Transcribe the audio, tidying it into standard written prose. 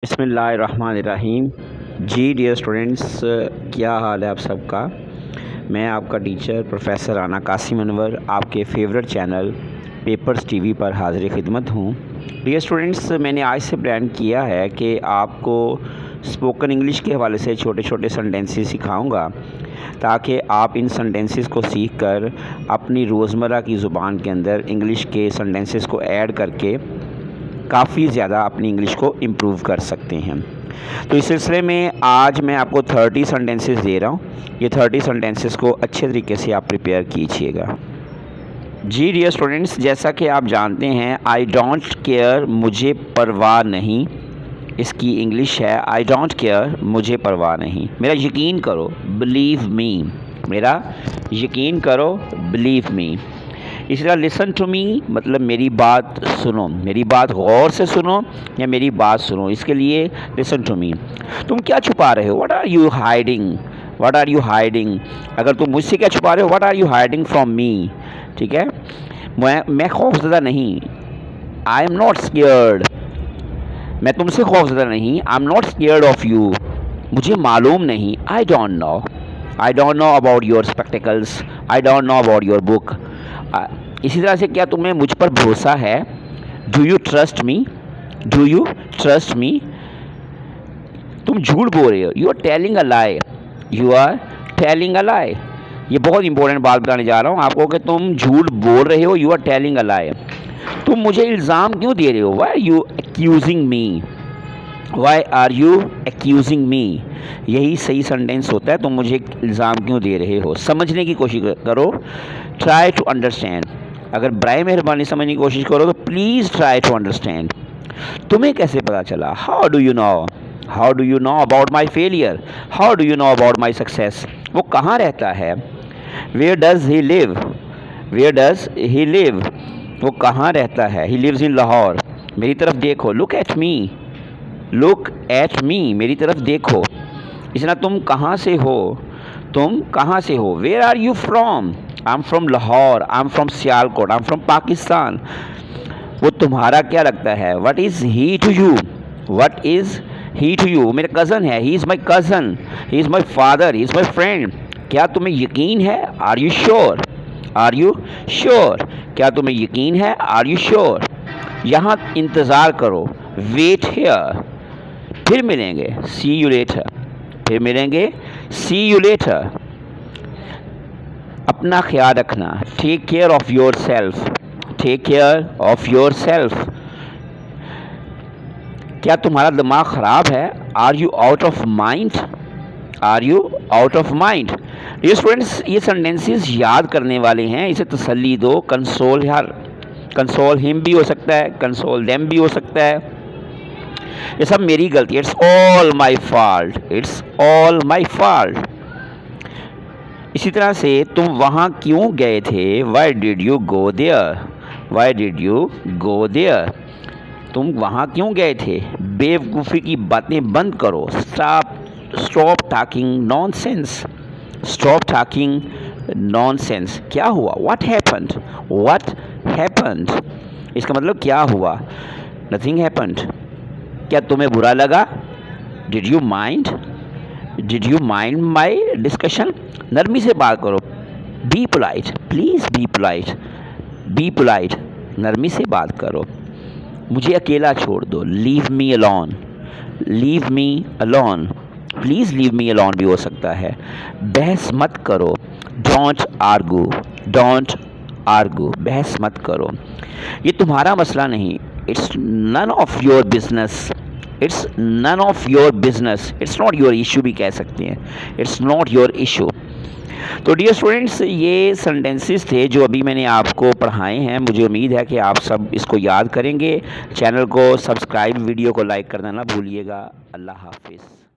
बिस्मिल्लाहिर्रहमानिर्रहीम। जी dear students, क्या हाल है आप सबका। मैं आपका टीचर प्रोफेसर राना कासिम अनवर आपके फेवरेट चैनल पेपर्स टीवी पर हाज़िर खिदमत हूँ। डियर स्टूडेंट्स, मैंने आज से प्लान किया है कि आपको स्पोकन इंग्लिश के हवाले से छोटे छोटे सेंटेंसेस सिखाऊंगा ताकि आप इन सेंटेंसेस को सीख कर अपनी रोज़मर्रा की ज़ुबान के अंदर इंग्लिश के सेंटेंसेस को ऐड करके काफ़ी ज़्यादा अपनी इंग्लिश को इम्प्रूव कर सकते हैं। तो इस सिलसिले में आज मैं आपको 30 सेंटेंसेस दे रहा हूँ। ये 30 सेंटेंसेस को अच्छे तरीके से आप प्रिपेयर कीजिएगा। जी डियर स्टूडेंट्स, जैसा कि आप जानते हैं आई डोंट केयर, मुझे परवाह नहीं, इसकी इंग्लिश है आई डोंट केयर, मुझे परवाह नहीं। मेरा यकीन करो, बिलीव मी, मेरा यकीन करो, बिलीव मी। इसी तरह लिसन टू मी मतलब मेरी बात सुनो, मेरी बात गौर से सुनो या मेरी बात सुनो, इसके लिए लिसन टू मी। तुम क्या छुपा रहे हो, what are you hiding, what are you hiding. अगर तुम मुझसे क्या छुपा रहे हो, what are you hiding from me. ठीक है, मैं खौफज़दा नहीं, आई एम नॉट स्केयर्ड, मैं तुमसे खौफज़दा नहीं, I am not scared of you, मुझे मालूम नहीं, I don't know, I don't know about your spectacles, I don't know about your book. इसी तरह से क्या तुम्हें मुझ पर भरोसा है, do you trust me, do you trust me. तुम झूठ बोल रहे हो, you are telling a lie, you are telling a lie. ये बहुत इंपॉर्टेंट बात बताने जा रहा हूँ आपको कि तुम झूठ बोल रहे हो, you are telling a lie. तुम मुझे इल्ज़ाम क्यों दे रहे हो, why are you accusing me, why are you accusing me. यही सही सेंटेंस होता है, तुम मुझे इल्ज़ाम क्यों दे रहे हो। समझने की कोशिश करो, ट्राई टू अंडरस्टैंड। अगर बराए मेहरबानी समझने की कोशिश करो तो प्लीज़ ट्राई टू अंडरस्टैंड। तुम्हें कैसे पता चला, how do you know, how do you know about my failure, how do you know about my success. वो कहाँ रहता है, where does he live, where does he live, वो कहाँ रहता है, ही लिव्स इन लाहौर। मेरी तरफ देखो, look at me, look at me, मेरी तरफ देखो। इस तरह तुम कहाँ से हो, तुम कहाँ से हो, where are you from, I am from Lahore, I am from Sialkot, I am from Pakistan. वो तुम्हारा क्या लगता है, what is he to you, what is he to you, मेरा कज़न है, he is my cousin, he is my father, he is my friend. क्या तुम्हें यकीन है, are you sure, are you sure, क्या तुम्हें यकीन है, आर यू श्योर। यहाँ इंतज़ार करो, वेट हियर, फिर मिलेंगे, सी यू लेटर, फिर मिलेंगे, सी यू लेटर। अपना ख्याल रखना, take care of yourself, take care of yourself. क्या तुम्हारा दिमाग ख़राब है, are you out of mind, are you out of mind. ये स्टूडेंट्स ये सेंटेंसेस याद करने वाले हैं, इसे तसल्ली दो। कंसोल यार, कंसोल हिम भी हो सकता है, कंसोल देम भी हो सकता है। ये सब मेरी गलती है, it's all my fault, it's all my fault. इसी तरह से तुम वहाँ क्यों गए थे, why did you go there, why did you go there, तुम वहाँ क्यों गए थे। बेवकूफ़ी की बातें बंद करो, stop talking nonsense, stop talking nonsense. क्या हुआ, व्हाट हैपेंड, व्हाट हैपेंड, इसका मतलब क्या हुआ, नथिंग हैपेंड। क्या तुम्हें बुरा लगा, did you mind, did you mind my discussion. नरमी से बात करो, be polite, please be polite, be polite, नरमी से बात करो। मुझे अकेला छोड़ दो, leave me alone, leave me alone, please leave me alone भी हो सकता है। बहस मत करो, डोंट आर्गू, डोंट आर्गू, बहस मत करो। ये तुम्हारा मसला नहीं, it's none of your business, it's none of your business, it's not your issue भी कह सकते हैं, इट्स नॉट योर इशू। तो डियर स्टूडेंट्स, ये सेंटेंसेस थे जो अभी मैंने आपको पढ़ाए हैं। मुझे उम्मीद है कि आप सब इसको याद करेंगे। चैनल को सब्सक्राइब, वीडियो को लाइक करना ना भूलिएगा। अल्लाह हाफिज़।